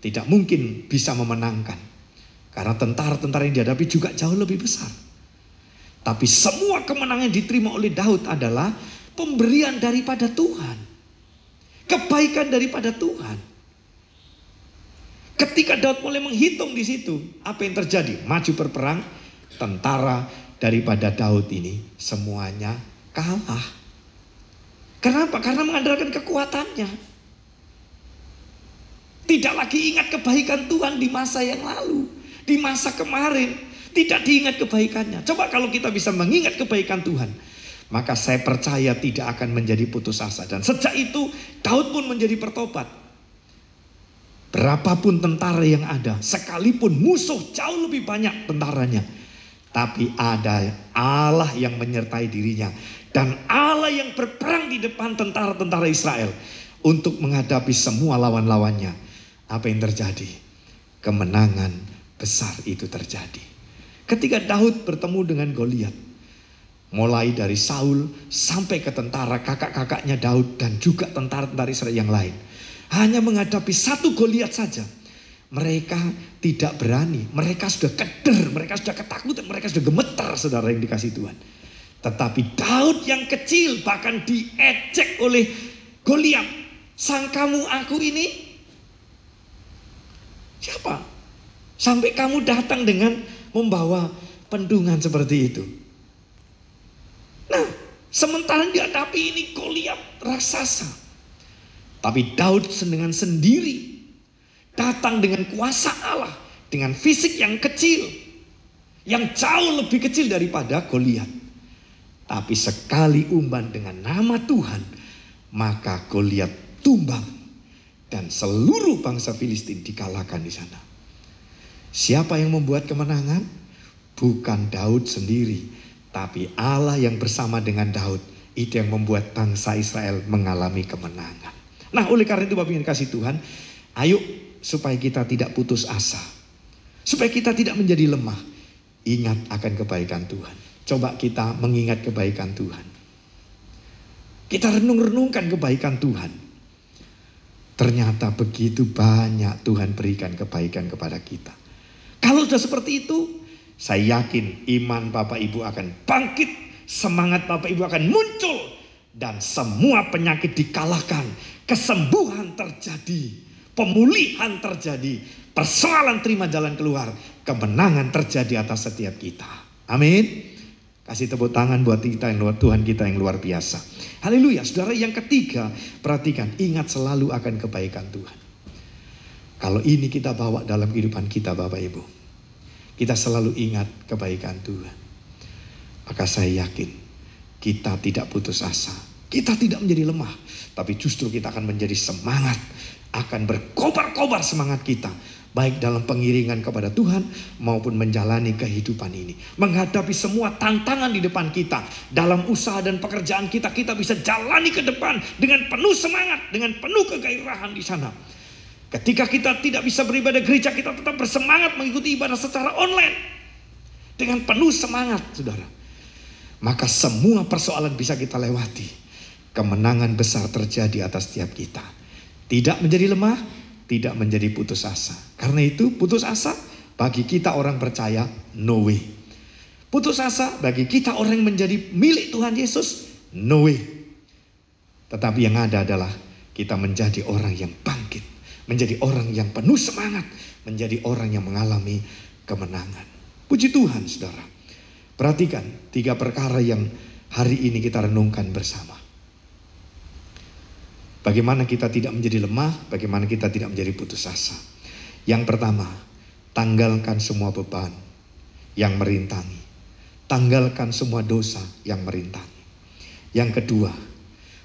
tidak mungkin bisa memenangkan. Karena tentara-tentara yang dihadapi juga jauh lebih besar. Tapi semua kemenangan yang diterima oleh Daud adalah pemberian daripada Tuhan. Kebaikan daripada Tuhan. Ketika Daud mulai menghitung di situ, apa yang terjadi? Maju berperang, tentara daripada Daud ini semuanya kalah. Kenapa? Karena mengandalkan kekuatannya. Tidak lagi ingat kebaikan Tuhan di masa yang lalu. Di masa kemarin tidak diingat kebaikannya. Coba kalau kita bisa mengingat kebaikan Tuhan, maka saya percaya tidak akan menjadi putus asa. Dan sejak itu Daud pun menjadi bertobat. Berapapun tentara yang ada, sekalipun musuh jauh lebih banyak tentaranya, tapi ada Allah yang menyertai dirinya. Dan Allah yang berperang di depan tentara-tentara Israel untuk menghadapi semua lawan-lawannya. Apa yang terjadi? Kemenangan besar itu terjadi. Ketika Daud bertemu dengan Goliat, mulai dari Saul sampai ke tentara kakak-kakaknya Daud dan juga tentara-tentara Israel yang lain, hanya menghadapi satu Goliat saja, mereka tidak berani, mereka sudah keder, mereka sudah ketakutan, mereka sudah gemetar, saudara yang dikasih Tuhan. Tetapi Daud yang kecil bahkan diejek oleh Goliat. Sangkamu aku ini siapa? Sampai kamu datang dengan membawa pendungan seperti itu. Nah, sementara dihadapi ini Goliat raksasa. Tapi Daud dengan sendiri datang dengan kuasa Allah, dengan fisik yang kecil, yang jauh lebih kecil daripada Goliat. Tapi sekali umban dengan nama Tuhan, maka Goliat tumbang dan seluruh bangsa Filistin dikalahkan di sana. Siapa yang membuat kemenangan? Bukan Daud sendiri, tapi Allah yang bersama dengan Daud. Itu yang membuat bangsa Israel mengalami kemenangan. Nah, oleh karena itu Bapak yang dikasih Tuhan, ayo supaya kita tidak putus asa, supaya kita tidak menjadi lemah, ingat akan kebaikan Tuhan. Coba kita mengingat kebaikan Tuhan. Kita renung-renungkan kebaikan Tuhan. Ternyata begitu banyak Tuhan berikan kebaikan kepada kita. Kalau sudah seperti itu, saya yakin iman Bapak Ibu akan bangkit semangat Bapak Ibu akan muncul. Dan semua penyakit dikalahkan, kesembuhan terjadi, pemulihan terjadi, persoalan terima jalan keluar, kemenangan terjadi atas setiap kita. Amin. Kasih tepuk tangan buat kita yang luar, Tuhan kita yang luar biasa. Haleluya. Saudara, yang ketiga, perhatikan, ingat selalu akan kebaikan Tuhan. Kalau ini kita bawa dalam kehidupan kita Bapak Ibu, kita selalu ingat kebaikan Tuhan. Maka saya yakin kita tidak putus asa, kita tidak menjadi lemah, tapi justru kita akan menjadi semangat, akan berkobar-kobar semangat kita, baik dalam pengiringan kepada Tuhan maupun menjalani kehidupan ini. Menghadapi semua tantangan di depan kita, dalam usaha dan pekerjaan kita, kita bisa jalani ke depan dengan penuh semangat, dengan penuh kegairahan di sana. Ketika kita tidak bisa beribadah gereja, kita tetap bersemangat mengikuti ibadah secara online dengan penuh semangat, saudara. Maka semua persoalan bisa kita lewati. Kemenangan besar terjadi atas setiap kita. Tidak menjadi lemah, tidak menjadi putus asa. Karena itu putus asa bagi kita orang percaya, no way. Putus asa bagi kita orang yang menjadi milik Tuhan Yesus, no way. Tetapi yang ada adalah kita menjadi orang yang bangkit, menjadi orang yang penuh semangat, menjadi orang yang mengalami kemenangan. Puji Tuhan, saudara. Perhatikan 3 perkara yang hari ini kita renungkan bersama. Bagaimana kita tidak menjadi lemah, bagaimana kita tidak menjadi putus asa. Yang pertama, tanggalkan semua beban yang merintangi. Tanggalkan semua dosa yang merintangi. Yang kedua,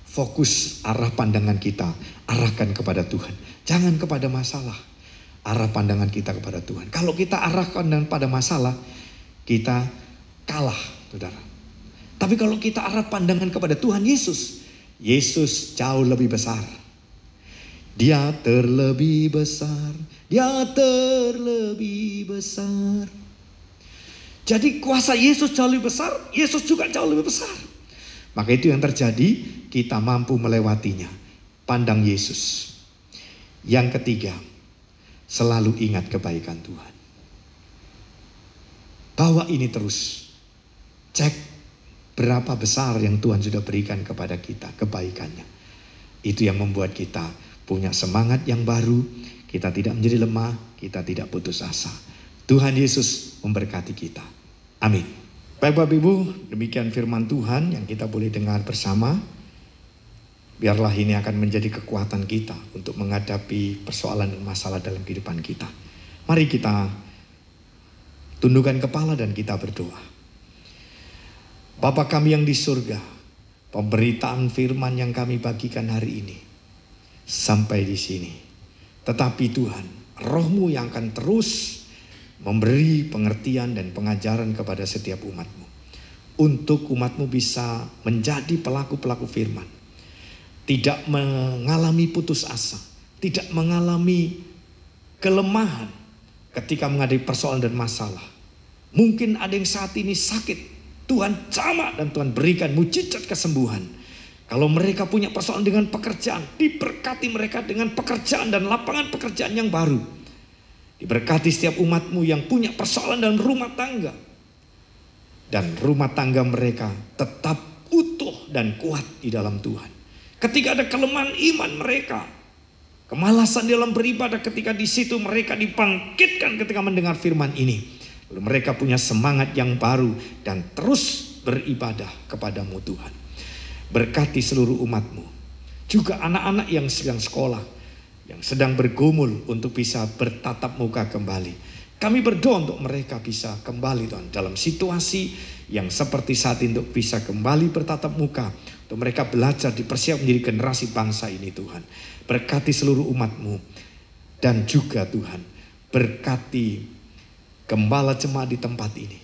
fokus arah pandangan kita, arahkan kepada Tuhan. Jangan kepada masalah, arah pandangan kita kepada Tuhan. Kalau kita arahkan pada masalah, kita kalah, saudara. Tapi kalau kita arah pandangan kepada Tuhan Yesus, Yesus jauh lebih besar. Dia terlebih besar, dia terlebih besar. Jadi kuasa Yesus jauh lebih besar, Yesus juga jauh lebih besar. Maka itu yang terjadi, kita mampu melewatinya. Pandang Yesus. Yang ketiga, selalu ingat kebaikan Tuhan. Bawa ini terus. Cek berapa besar yang Tuhan sudah berikan kepada kita, kebaikannya. Itu yang membuat kita punya semangat yang baru. Kita tidak menjadi lemah, kita tidak putus asa. Tuhan Yesus memberkati kita. Amin. Baik Bapak Ibu, demikian firman Tuhan yang kita boleh dengar bersama. Biarlah ini akan menjadi kekuatan kita untuk menghadapi persoalan dan masalah dalam kehidupan kita. Mari kita tundukkan kepala dan kita berdoa. Bapa kami yang di surga, pemberitaan firman yang kami bagikan hari ini sampai di sini. Tetapi Tuhan, Roh-Mu yang akan terus memberi pengertian dan pengajaran kepada setiap umat-Mu. Untuk umat-Mu bisa menjadi pelaku-pelaku firman. Tidak mengalami putus asa, tidak mengalami kelemahan ketika menghadapi persoalan dan masalah. Mungkin ada yang saat ini sakit, Tuhan jamah dan Tuhan berikan mujizat kesembuhan. Kalau mereka punya persoalan dengan pekerjaan, diberkati mereka dengan pekerjaan dan lapangan pekerjaan yang baru. Diberkati setiap umat-Mu yang punya persoalan dalam rumah tangga. Dan rumah tangga mereka tetap utuh dan kuat di dalam Tuhan. Ketika ada kelemahan iman mereka, kemalasan dalam beribadah, ketika di situ mereka dibangkitkan ketika mendengar firman ini. Lalu mereka punya semangat yang baru dan terus beribadah kepadamu Tuhan. Berkati seluruh umat-Mu. Juga anak-anak yang sedang sekolah, yang sedang bergumul untuk bisa bertatap muka kembali. Kami berdoa untuk mereka bisa kembali Tuhan dalam situasi yang seperti saat ini, untuk bisa kembali bertatap muka. Untuk mereka belajar dipersiapkan menjadi generasi bangsa ini Tuhan. Berkati seluruh umat-Mu. Dan juga Tuhan, berkati gembala jemaat di tempat ini.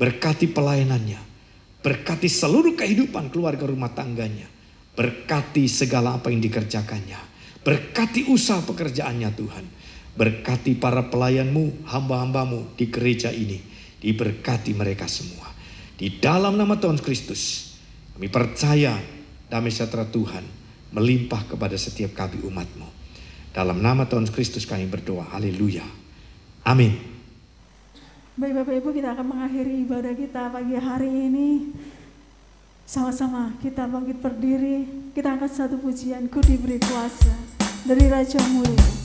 Berkati pelayanannya. Berkati seluruh kehidupan keluarga rumah tangganya. Berkati segala apa yang dikerjakannya. Berkati usaha pekerjaannya Tuhan. Berkati para pelayan-Mu, hamba-hamba-Mu di gereja ini. Diberkati mereka semua. Di dalam nama Tuhan Kristus, kami percaya damai sejahtera Tuhan melimpah kepada setiap kami umat-Mu. Dalam nama Tuhan Kristus kami berdoa. Haleluya. Amin. Baik Bapak Ibu, kita akan mengakhiri ibadah kita pagi hari ini. Sama-sama kita bangkit berdiri, kita angkat satu pujian, Ku diberi kuasa, dari Raja Mulia.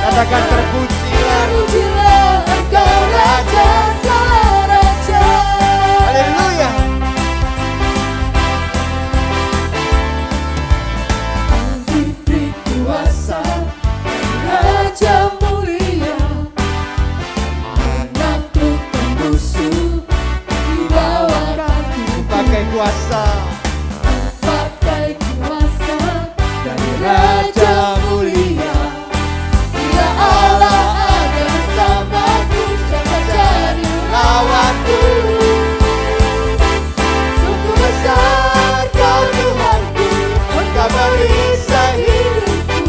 Katakan terpujilah Engkau Raja segala raja. Haleluya. Diberi kuasa Raja Mulia, menaklukkan musuh di bawah kaki. Pakai kuasa dari Raja Mulia. Allah ada bersamaku, siapa jadi lawanku? Sungguh besar Kau Tuhanku, Engkau merisai hidupku.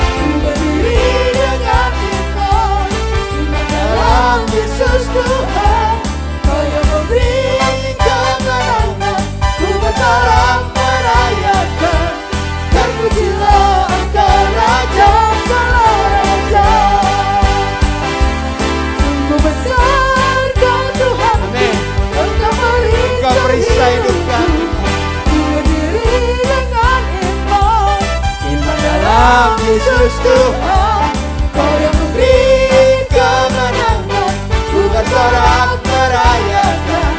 Ku berdiri dengan iman, iman dalam Yesus Tuhan. Kau yang memberi kemenangan, ku bersorak merayakan. Terpujilah Engkau Raja segala raja. Sungguh besar Kau Tuhan, Engkau merisai hidup kami. Ku berdiri dengan iman, iman dalam Yesus Tuhan. Kau yang memberi kemenangan, ku bersorak merayakan.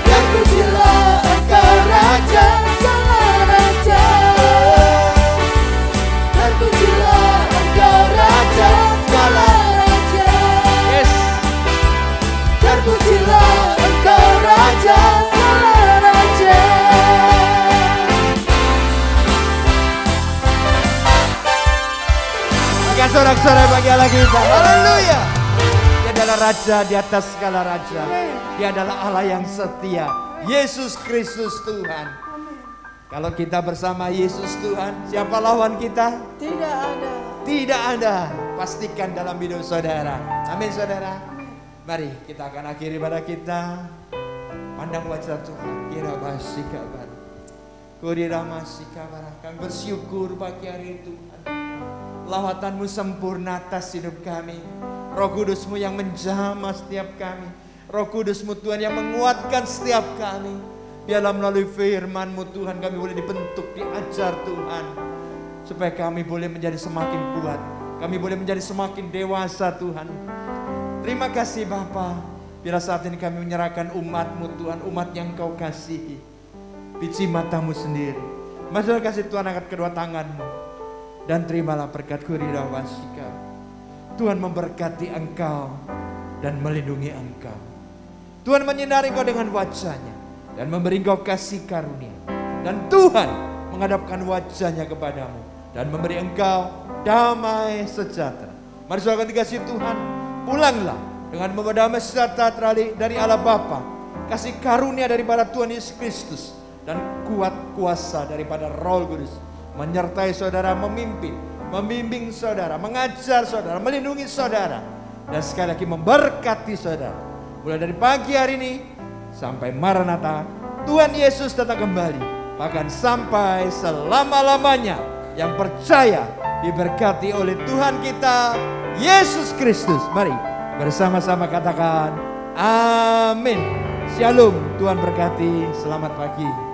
Terpujilah Engkau Raja segala raja. Terpujilah Engkau Raja segala raja. Yes. Terpujilah Engkau Raja segala raja. Berikan sorak-sorai bagi Allah kita. Haleluya. Dia adalah Raja di atas segala raja. Dia adalah Allah yang setia. Yesus Kristus Tuhan. Kalau kita bersama Yesus Tuhan, siapa lawan kita? Tidak ada. Tidak ada. Pastikan dalam hidup saudara. Amin saudara. Mari kita akan akhiri pada kita. Pandang wajah Tuhan. Kira masih kabar. Kurira masih kabar. Kami bersyukur pagi hari Tuhan. Lawatanmu sempurna atas hidup kami. Roh Kudusmu yang menjamah setiap kami. Roh Kudusmu Tuhan yang menguatkan setiap kami. Biarlah melalui firman-Mu Tuhan kami boleh dibentuk, diajar Tuhan. Supaya kami boleh menjadi semakin kuat. Kami boleh menjadi semakin dewasa Tuhan. Terima kasih Bapa. Bila saat ini kami menyerahkan umat-Mu Tuhan, umat yang Kau kasihi. Biji mata-Mu sendiri. Masuklah kasih Tuhan angkat kedua tangan-Mu. Dan terimalah berkat Kurira Wasika. Tuhan memberkati Engkau dan melindungi Engkau. Tuhan menyinari Engkau dengan wajah-Nya dan memberi Engkau kasih karunia. Dan Tuhan menghadapkan wajah-Nya kepadamu dan memberi engkau damai sejahtera. Mari saudara dikasih Tuhan, pulanglah dengan membawa damai sejahtera dari Allah Bapa, kasih karunia daripada Tuhan Yesus Kristus, dan kuat kuasa daripada Roh Kudus menyertai saudara, membimbing saudara, mengajar saudara, melindungi saudara, dan sekali lagi memberkati saudara. Mulai dari pagi hari ini sampai Maranatha, Tuhan Yesus datang kembali, bahkan sampai selama-lamanya. Yang percaya diberkati oleh Tuhan kita Yesus Kristus. Mari bersama-sama katakan amin. Shalom, Tuhan berkati, selamat pagi.